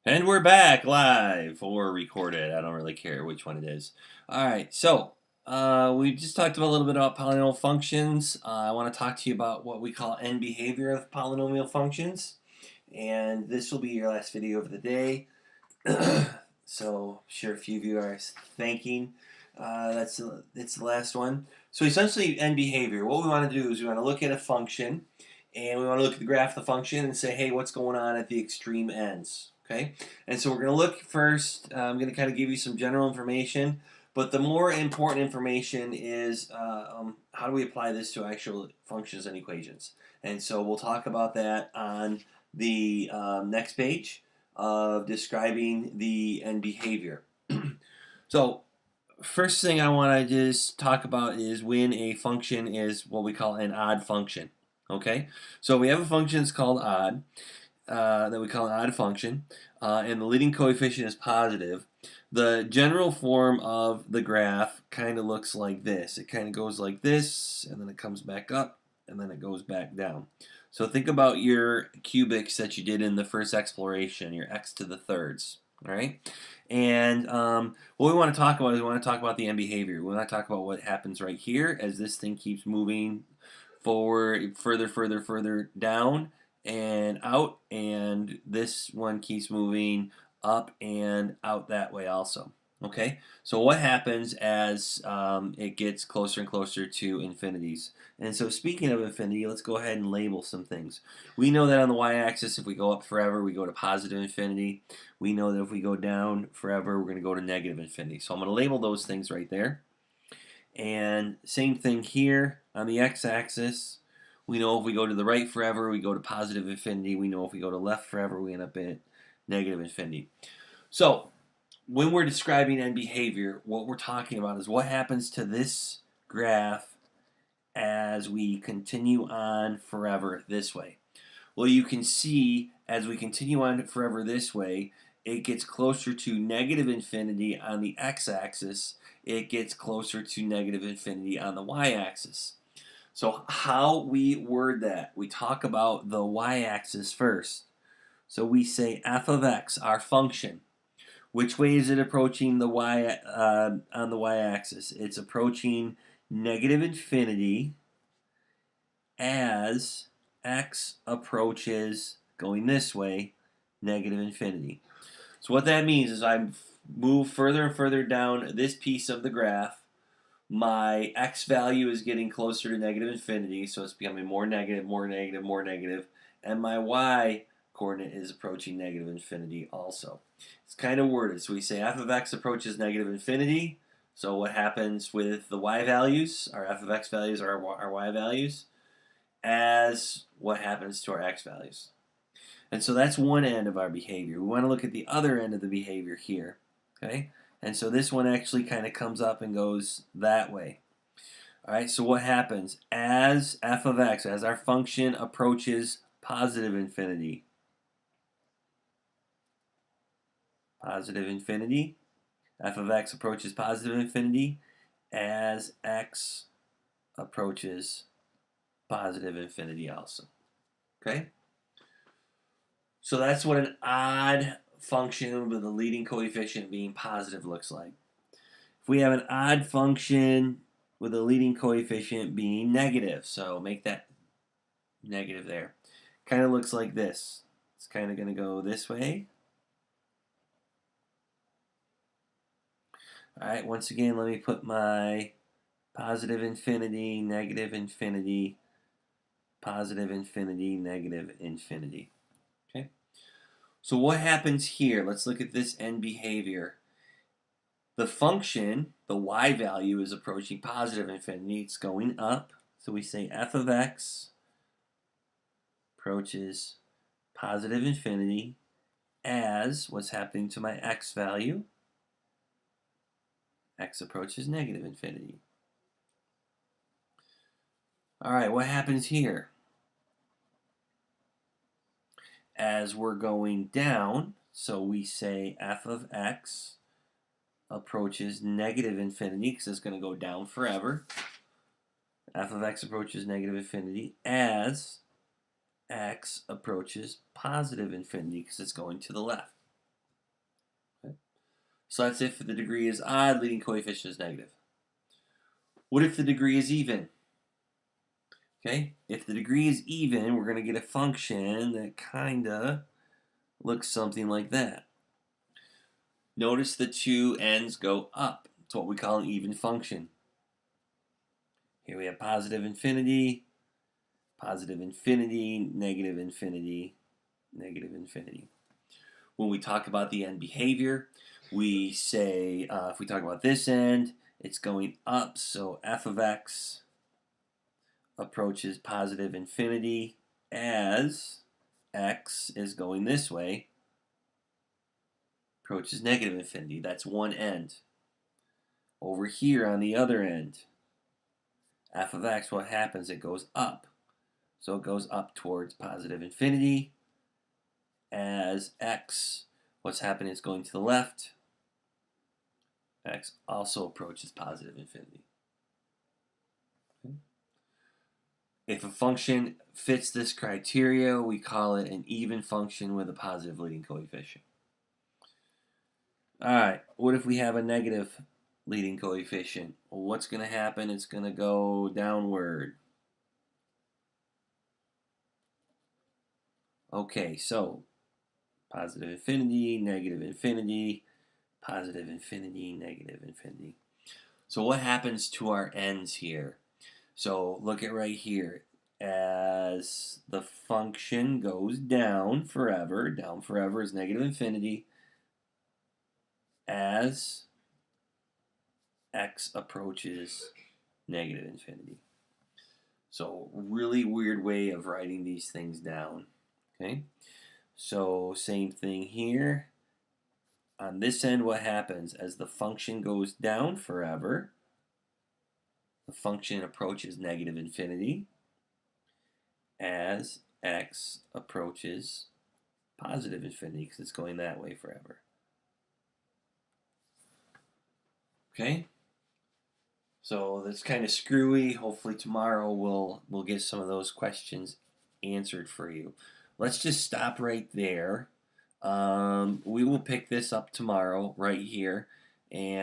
And we're back live or recorded. I don't really care which one it is. All right, so we just talked about a little bit about polynomial functions. I want to talk to you about what we call end behavior of polynomial functions. And this will be your last video of the day. So I'm sure a few of you are thanking. It's the last one. So essentially, end behavior. What we want to do is we want to look at a function, and we want to look at the graph of the function and say, hey, what's going on at the extreme ends? Okay, and so we're going to look first. I'm going to kind of give you some general information, but the more important information is how do we apply this to actual functions and equations. And so we'll talk about that on the next page of describing the end behavior. So first thing I want to just talk about is when a function is what we call an odd function. Okay, so we have a function that's called odd, that we call an odd function, and the leading coefficient is positive. The general form of the graph kind of looks like this. It kind of goes like this, and then it comes back up, and then it goes back down. So think about your cubics that you did in the first exploration, your x to the thirds. All right, and what we want to talk about is we want to talk about the end behavior. We want to talk about what happens right here as this thing keeps moving forward, further down and out, and this one keeps moving up and out that way also. Okay, so what happens as it gets closer and closer to infinities? And so speaking of infinity, let's go ahead and label some things. We know that on the y-axis, if we go up forever, we go to positive infinity. We know that if we go down forever, we're going to go to negative infinity. So I'm going to label those things right there. And same thing here on the x-axis. We know if we go to the right forever, we go to positive infinity. We know if we go to left forever, we end up at negative infinity. So when we're describing end behavior, what we're talking about is what happens to this graph as we continue on forever this way. Well, you can see as we continue on forever this way, it gets closer to negative infinity on the x-axis. It gets closer to negative infinity on the y-axis. So how we word that, we talk about the y-axis first. So we say f of x, our function. Which way is it approaching the on the y-axis? It's approaching negative infinity as x approaches going this way, negative infinity. So what that means is I move further and further down this piece of the graph. My x value is getting closer to negative infinity, so it's becoming more negative, more negative, more negative, and my y coordinate is approaching negative infinity also. It's kind of worded. So we say f of x approaches negative infinity. So what happens with the y values, our f of x values are our y values, as what happens to our x values. And so that's one end of our behavior. We want to look at the other end of the behavior here. Okay? And so this one actually kind of comes up and goes that way. All right, so what happens? As f of x, as our function approaches positive infinity, f of x approaches positive infinity as x approaches positive infinity also. Okay? So that's what an odd function with a leading coefficient being positive looks like. If we have an odd function with a leading coefficient being negative, so make that negative there. Kind of looks like this. It's kind of going to go this way. All right, once again, let me put my positive infinity, negative infinity, positive infinity, negative infinity. Okay. So what happens here? Let's look at this end behavior. The function, the y value, is approaching positive infinity. It's going up. So we say f of x approaches positive infinity as what's happening to my x value? X approaches negative infinity. All right, what happens here? As we're going down, so we say f of x approaches negative infinity because it's going to go down forever. F of x approaches negative infinity as x approaches positive infinity because it's going to the left. So that's if the degree is odd, leading coefficient is negative. What if the degree is even? Okay, if the degree is even, we're going to get a function that kind of looks something like that. Notice the two ends go up. It's what we call an even function. Here we have positive infinity, negative infinity, negative infinity. When we talk about the end behavior, we say, if we talk about this end, it's going up, so f of x approaches positive infinity as x is going this way, approaches negative infinity. That's one end. Over here on the other end, f of x, what happens? It goes up. So it goes up towards positive infinity as x, what's happening is going to the left. X also approaches positive infinity. Okay. If a function fits this criteria, we call it an even function with a positive leading coefficient. All right, what if we have a negative leading coefficient? Well, what's going to happen? It's going to go downward. Okay, so positive infinity, negative infinity, positive infinity, negative infinity. So what happens to our ends here? So look at right here. As the function goes down forever is negative infinity, as x approaches negative infinity. So really weird way of writing these things down. Okay, so same thing here. On this end, what happens? As the function goes down forever, the function approaches negative infinity as x approaches positive infinity because it's going that way forever. Okay? So that's kind of screwy. Hopefully tomorrow we'll get some of those questions answered for you. Let's just stop right there. We will pick this up tomorrow right here. And